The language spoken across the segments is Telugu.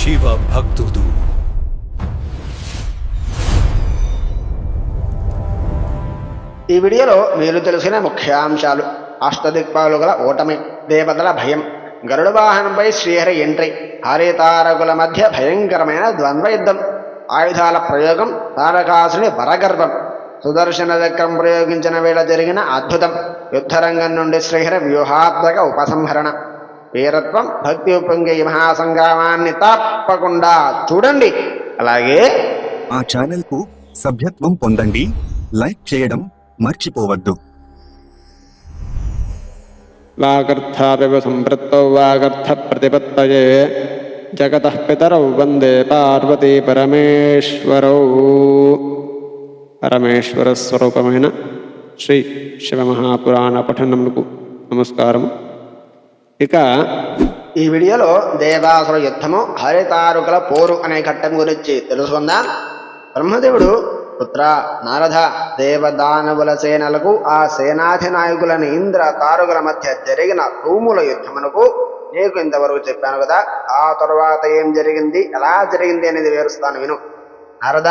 శివ భక్తుడు. ఈ వీడియోలో మీరు తెలిసిన ముఖ్యాంశాలు: అష్టదిక్పాలుగల ఓటమి, దేవతల భయం, గరుడ వాహనంపై శ్రీహరి ఎంట్రీ, హరితారకుల మధ్య భయంకరమైన ద్వంద్వ యుద్ధం, ఆయుధాల ప్రయోగం, తారకాసుని వరగర్భం, సుదర్శన చక్రం ప్రయోగించిన వేళ జరిగిన అద్భుతం, యుద్ధరంగం నుండి శ్రీహరి వ్యూహాత్మక ఉపసంహరణ, వీరత్వం, భక్తి ఉప్పొంగే ఈ మహాసంగ్రామాన్ని తప్పకుండా చూడండి. అలాగే ఆ ఛానల్కు సభ్యత్వం పొందండి, లైక్ చేయడం మర్చిపోవద్దు. వాగర్థావివ సంపృక్తౌ వాగర్థ ప్రతిపత్తయే జగతః పితరౌ వందే పార్వతీ పరమేశ్వరౌ. పరమేశ్వర స్వరూపమైన శ్రీ శివమహాపురాణ పఠనములకు నమస్కారము. ఇక ఈ వీడియోలో దేవాసుర యుద్ధము, హరితారుకల పోరు అనే ఘట్టం గురించి తెలుసుకుందాం. బ్రహ్మదేవుడు పుత్ర నారద, దేవదానవుల సేనలకు ఆ సేనాధినాయకులని ఇంద్ర తారకుల మధ్య జరిగిన రూముల యుద్ధమునకు నీకు ఇంతవరకు చెప్పాను కదా. ఆ తరువాత ఏం జరిగింది, ఎలా జరిగింది అనేది వివరిస్తాను విను. నారద,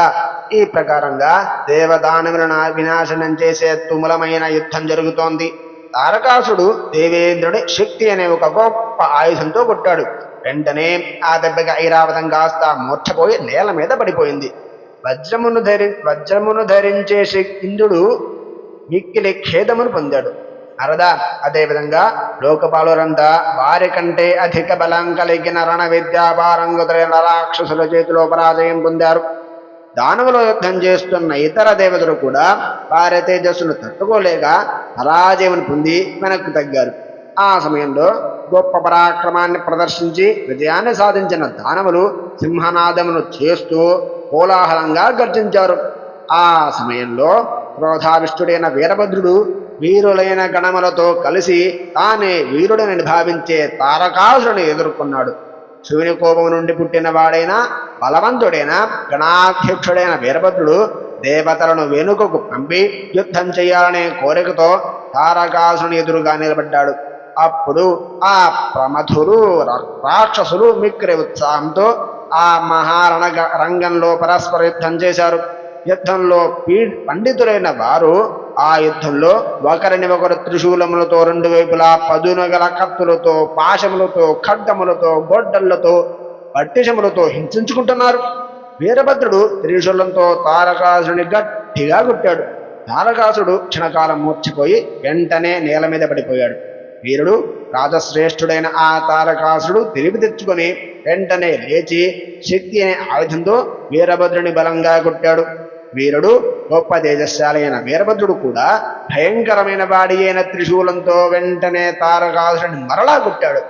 ఈ ప్రకారంగా దేవదానవులను వినాశనం చేసే తుములమైన యుద్ధం జరుగుతోంది. తారకాసుడు దేవేంద్రుడి శక్తి అనే ఒక గొప్ప ఆయుధంతో కొట్టాడు. వెంటనే ఆ దెబ్బకి ఐరావతం కాస్త మూర్ఛపోయి నేల మీద పడిపోయింది. వజ్రమును ధరించే ఇంద్రుడు మిక్కిలి ఖేదమును పొందాడు. నారద, అదేవిధంగా లోకపాలురంతా వారి కంటే అధిక బలం కలిగిన రణ విద్యాపారంగతులైన రాక్షసుల చేతిలో పరాజయం పొందారు. దానవులో యుద్ధం చేస్తున్న ఇతర దేవతలు కూడా వారి తేజస్సును తట్టుకోలేక పరాజయం పొంది వెనక్కు తగ్గారు. ఆ సమయంలో గొప్ప పరాక్రమాన్ని ప్రదర్శించి విజయాన్ని సాధించిన దానవులు సింహనాదమును చేస్తూ కోలాహలంగా గర్జించారు. ఆ సమయంలో క్రోధావిష్టుడైన వీరభద్రుడు వీరులైన గణములతో కలిసి తానే వీరుడని భావించే తారకాసురుని ఎదుర్కొన్నాడు. శివుని కోపం నుండి పుట్టిన వాడైన బలవంతుడైన గణాధ్యక్షుడైన వీరభద్రుడు దేవతలను వెనుకకు పంపి యుద్ధం చేయాలనే కోరికతో తారకాసురుని ఎదురుగా నిలబడ్డాడు. అప్పుడు ఆ ప్రమథులు రాక్షసులు మిక్కిలి ఉత్సాహంతో ఆ మహారణ రంగంలో పరస్పర యుద్ధం చేశారు. యుద్ధంలో పండితులైన వారు ఆ యుద్ధంలో ఒకరిని ఒకరు త్రిశూలములతో, రెండు వైపులా పదునగల కత్తులతో, పాశములతో, ఖడ్గములతో, గొడ్డళ్లతో, పట్టిశములతో హింసించుకుంటున్నారు. వీరభద్రుడు త్రిశూలంతో తారకాసుని గట్టిగా కొట్టాడు. తారకాసుడు క్షణకాలం మూర్చిపోయి వెంటనే నేల మీద పడిపోయాడు. వీరుడు రాజశ్రేష్ఠుడైన ఆ తారకాసుడు తిరిగి తెచ్చుకొని వెంటనే లేచి శక్తి అనే ఆయుధంతో వీరభద్రుని బలంగా కొట్టాడు. వీరుడు గొప్ప తేజస్శాలి అయిన వీరభద్రుడు కూడా భయంకరమైన వాడి అయిన త్రిశూలంతో వెంటనే తారకాసురుని మరలా కొట్టాడు.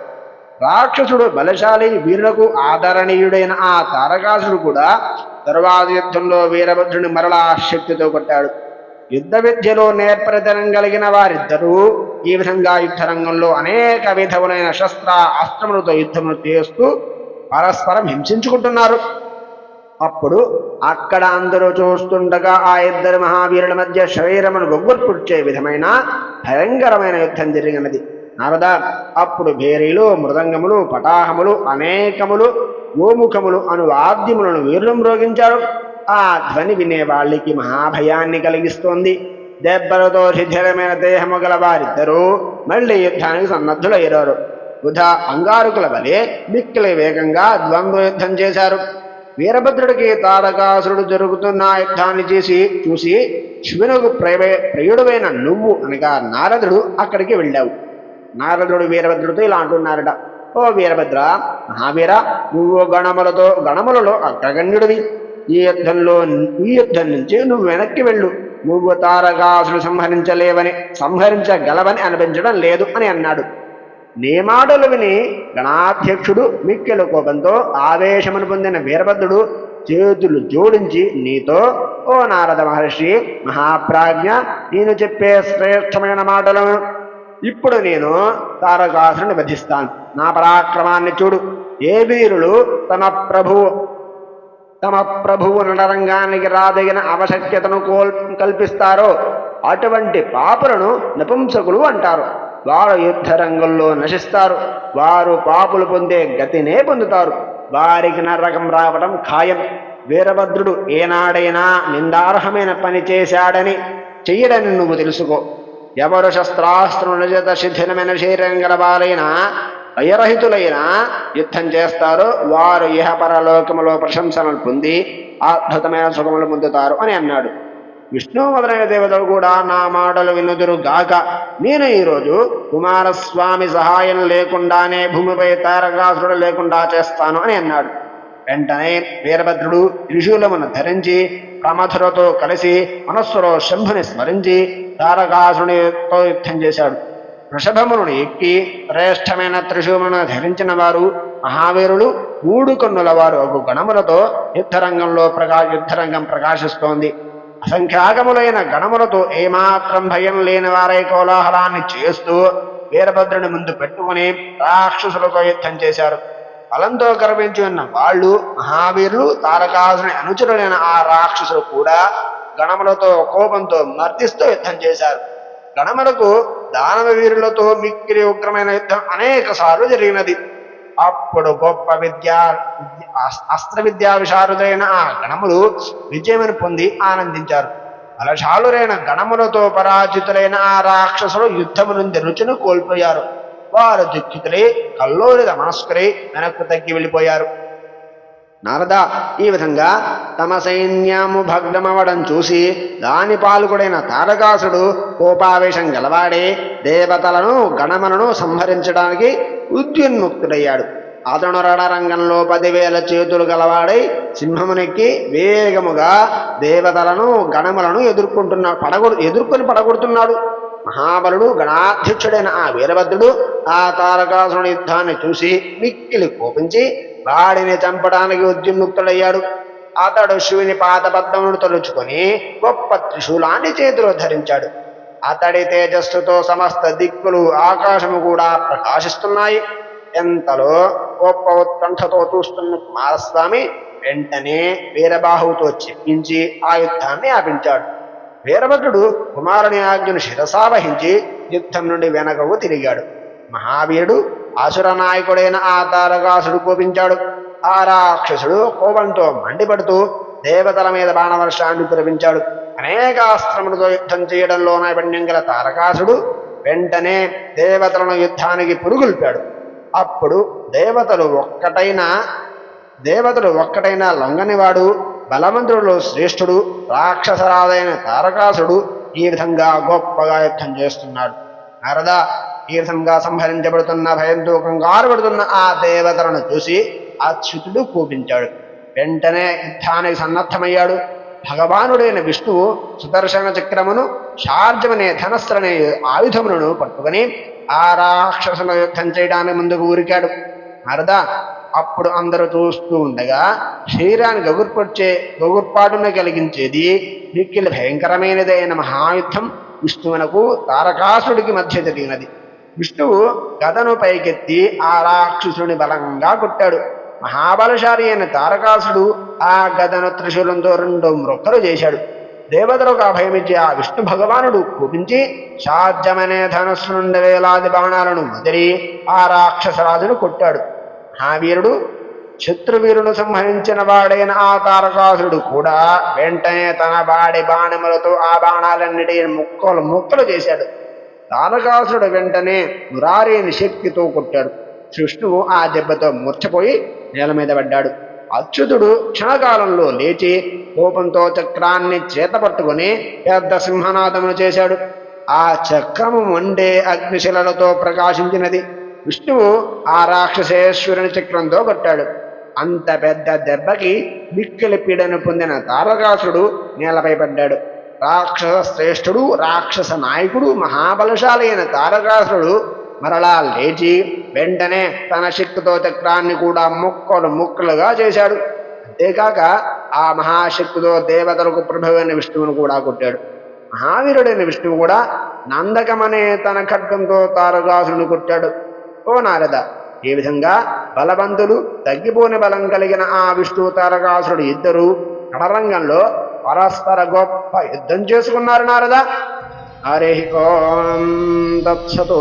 రాక్షసుడు బలశాలి, వీరులకు ఆదరణీయుడైన ఆ తారకాసుడు కూడా తరువాత యుద్ధంలో వీరభద్రుని మరలా శక్తితో కొట్టాడు. యుద్ధ విద్యలో నేర్పరితనం కలిగిన వారిద్దరూ ఈ విధంగా యుద్ధరంగంలో అనేక విధములైన శస్త్ర అస్త్రములతో యుద్ధములు చేస్తూ పరస్పరం హింసించుకుంటున్నారు. అప్పుడు అక్కడ అందరూ చూస్తుండగా ఆ ఇద్దరు మహావీరుల మధ్య శరీరమును గొగ్గుర్పుడ్చే విధమైన భయంకరమైన యుద్ధం జరిగినది. నారద, అప్పుడు భేరీలు, మృదంగములు, పటాహములు, అనేకములు, గోముఖములు అను వాద్యములను వీరులు మ్రోగించారు. ఆ ధ్వని వినే వాళ్ళకి మహాభయాన్ని కలిగిస్తోంది. దెబ్బలతో శిథిలమైన దేహము గల వారిద్దరూ మళ్లీ యుద్ధానికి సన్నద్ధులయ్యారు. వృధా అంగారుకుల వలె మిక్కిలి వేగంగా ద్వంద్వ యుద్ధం చేశారు. వీరభద్రుడికి తారకాసురుడు జరుగుతున్న యుద్ధాన్ని చూసి శివునకు ప్రియుడువైన నువ్వు అనగా నారదుడు అక్కడికి వెళ్ళావు. నారదుడు వీరభద్రుడితో ఇలా అంటున్నారట: ఓ వీరభద్ర, మహావీర, నువ్వు గణములలో అగ్రగణ్యుడివి. ఈ యుద్ధం నుంచి నువ్వు వెనక్కి వెళ్ళు. నువ్వు తారకాసుడు సంహరించగలవని అనిపించడం లేదు అని అన్నాడు. నీ మాటలు విని గణాధ్యక్షుడు మిక్కిలి కోపంతో ఆవేశమును పొందిన వీరభద్రుడు చేతులు జోడించి నీతో, ఓ నారద మహర్షి, మహాప్రాజ్ఞ, నేను చెప్పే శ్రేష్టమైన మాటలను ఇప్పుడు నేను తారకాసురుని వధిస్తాను. నా పరాక్రమాన్ని చూడు. ఏ వీరులు తమ ప్రభువు నడరంగానికి రాదగిన అవశక్యతను కల్పిస్తారో అటువంటి పాపులను నపుంసకులు అంటారు. వారు యుద్ధరంగంలో నశిస్తారు. వారు పాపులు పొందే గతినే పొందుతారు. వారికి నరకం రావడం ఖాయం. వీరభద్రుడు ఏనాడైనా నిందార్హమైన పని చేశాడని చెయ్యడని నువ్వు తెలుసుకో. ఎవరు శస్త్రాస్త్రుల చేత శిథిలమైన శరీరం గలవారైనా భయరహితులైన యుద్ధం చేస్తారో వారు ఇహపరలోకములో ప్రశంసలను పొంది అద్భుతమైన సుఖములు పొందుతారు అని అన్నాడు. విష్ణువు మొదలైన దేవతలు కూడా నా మాటలు వినుదురు గాక. నేను ఈరోజు కుమారస్వామి సహాయం లేకుండానే భూమిపై తారకాసురుడు లేకుండా చేస్తాను అని అన్నాడు. వెంటనే వీరభద్రుడు త్రిశూలమును ధరించి ప్రమథులతో కలిసి మనస్సులో శంభుని స్మరించి తారకాసురునితో యుద్ధం చేశాడు. వృషభమును ఎక్కి శ్రేష్టమైన త్రిశూలమును ధరించిన వారు మహావీరులు 3 కన్నుల వారు ఒక గణములతో యుద్ధరంగం ప్రకాశిస్తోంది. అసంఖ్యాకములైన గణములతో ఏమాత్రం భయం లేని వారై కోలాహలాన్ని చేస్తూ వీరభద్రుని ముందు పెట్టుకుని రాక్షసులతో యుద్ధం చేశారు. బలంతో గర్వించి ఉన్న వాళ్ళు మహావీరులు తారకాసుని అనుచరులైన ఆ రాక్షసులు కూడా గణములతో కోపంతో మర్దిస్తూ యుద్ధం చేశారు. గణములకు దానవ వీరులతో మిక్కిలి ఉగ్రమైన యుద్ధం అనేక సార్లు జరిగినది. అప్పుడు గొప్ప అస్త్ర విద్యా విశారుదైన ఆ గణములు విజయమును పొంది ఆనందించారు. బలశాలురైన గణములతో పరాజితులైన ఆ రాక్షసులు యుద్ధము నుండి రుచిని కోల్పోయారు. వారు దుఃఖితులై కల్లోలిత మనస్కులై వెనక్కు తగ్గి వెళ్ళిపోయారు. నారద ఈ విధంగా తమ సైన్యము భగ్నమవడం చూసి దాని పాల్గొడైన తారకాసుడు కోపావేశం గలవాడే దేవతలను గణములను సంహరించడానికి ఉద్యున్ముక్తుడయ్యాడు. అతను రణరంగంలో 10,000 చేతులు గలవాడై సింహమునెక్కి వేగముగా దేవతలను గణములను ఎదుర్కొని పడగొడుతున్నాడు. మహాబలుడు గణాధ్యక్షుడైన ఆ వీరభద్రుడు ఆ తారకాసురుని యుద్ధాన్ని చూసి మిక్కిలి కోపించి వాడిని చంపడానికి ఉద్యున్ముక్తుడయ్యాడు. అతడు శివుని పాదపద్మమును తొలుచుకొని గొప్ప త్రిశూలాన్ని చేతిలో ధరించాడు. అతడి తేజస్సుతో సమస్త దిక్కులు ఆకాశము కూడా ప్రకాశిస్తున్నాయి. ఎంతలో గొప్ప ఉత్కంఠతో చూస్తున్న కుమారస్వామి వెంటనే వీరబాహువుతో చెప్పించి ఆ యుద్ధాన్ని ఆపించాడు. వీరభద్రుడు కుమారుని ఆజ్ఞను శిరసావహించి యుద్ధం నుండి వెనకకు తిరిగాడు. మహావీరుడు అసుర నాయకుడైన ఆ తారకాసుడు కోపించాడు. ఆ రాక్షసుడు కోపంతో మండిపడుతూ దేవతల మీద బాణవర్షాన్ని కురిపించాడు. అనేక అస్త్రములతో యుద్ధం చేయడంలో నైపుణ్యం గల తారకాసుడు వెంటనే దేవతలను యుద్ధానికి పురుగొల్పాడు. అప్పుడు దేవతలు ఒక్కటైనా లొంగనివాడు బలవంతుడు శ్రేష్ఠుడు రాక్షసరాదైన తారకాసుడు ఈ విధంగా గొప్పగా యుద్ధం చేస్తున్నాడు. నారద ఈ విధంగా సంహరించబడుతున్న భయంతో కంగారు పడుతున్న ఆ దేవతలను చూసి అచ్యుతుడు కోపించాడు. వెంటనే యుద్ధానికి సన్నద్ధమయ్యాడు. భగవానుడైన విష్ణువు సుదర్శన చక్రమును శార్జమనే ధనస్సులనే ఆయుధములను పట్టుకుని ఆ రాక్షసుల యుద్ధం చేయడానికి ముందుకు ఊరికాడు. నారద అప్పుడు అందరూ చూస్తూ ఉండగా శరీరాన్ని గగుర్పాటును కలిగించేది మిక్కిలి భయంకరమైనదైన మహాయుద్ధం విష్ణువునకు తారకాసుడికి మధ్య జరిగినది. విష్ణువు గదను పైకెత్తి ఆ రాక్షసుని బలంగా కొట్టాడు. మహాబలశాలి అయిన తారకాసుడు ఆ గదను త్రిశూలంతో 2 మ్రొక్కలు చేశాడు. దేవతలకు అభయమిచ్చి ఆ విష్ణు భగవానుడు కోపించి శార్జమనే ధనస్సు నుండి వేలాది బాణాలను వదిలి ఆ రాక్షసరాజును కొట్టాడు. మహావీరుడు శత్రువీరును సంహరించిన వాడైన ఆ తారకాసురుడు కూడా వెంటనే తన వాడి బాణములతో ఆ బాణాలన్నిటి ముక్కలు చేశాడు. తారకాసురుడు వెంటనే మురారీని శక్తితో కొట్టాడు. విష్ణువు ఆ దెబ్బతో మూర్ఛపోయి నేల మీద పడ్డాడు. అచ్యుతుడు క్షణకాలంలో లేచి కోపంతో చక్రాన్ని చేతపట్టుకుని పెద్ద సింహనాదమును చేశాడు. ఆ చక్రము మండే అగ్నిశిలలతో ప్రకాశించినది. విష్ణువు ఆ రాక్షసేశ్వరుని చక్రంతో కొట్టాడు. అంత పెద్ద దెబ్బకి మిక్కిలి పీడను పొందిన తారకాసురుడు నేలపై పడ్డాడు. రాక్షస శ్రేష్ఠుడు రాక్షస నాయకుడు మహాబలశాలి అయిన తారకాసురుడు మరలా లేచి వెంటనే తన శక్తితో చక్రాన్ని కూడా ముక్కలుగా చేశాడు. అంతేకాక ఆ మహాశక్తితో దేవతలకు ప్రభువైన విష్ణువును కూడా కొట్టాడు. మహావీరుడైన విష్ణువు కూడా నందకమనే తన ఖడ్గంతో తారకాసురుని కొట్టాడు. ఓ నారద ఈ విధంగా బలవంతులు తగ్గిపోని బలం కలిగిన ఆ విష్ణు తారకాసురుడు ఇద్దరు రణరంగంలో పరస్పర గొప్ప యుద్ధం చేసుకున్నారు. నారద హరి ఓం తత్సతు.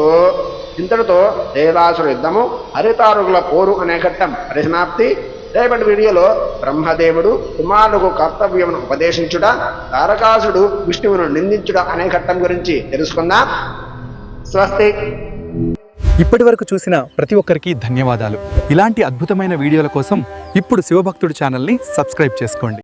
ఇంతటితో దేవాసుర యుద్ధము హరితారుగుల పోరు అనే ఘట్టం పరిసమాప్తి. రేపటి వీడియోలో బ్రహ్మదేవుడు కుమారులకు కర్తవ్యమును ఉపదేశించుట, తారకాసుడు విష్ణువును నిందించుట అనే ఘట్టం గురించి తెలుసుకుందాం. స్వస్తి. ఇప్పటి వరకు చూసిన ప్రతి ఒక్కరికి ధన్యవాదాలు. ఇలాంటి అద్భుతమైన వీడియోల కోసం ఇప్పుడు శివభక్తుడు ఛానల్ని సబ్స్క్రైబ్ చేసుకోండి.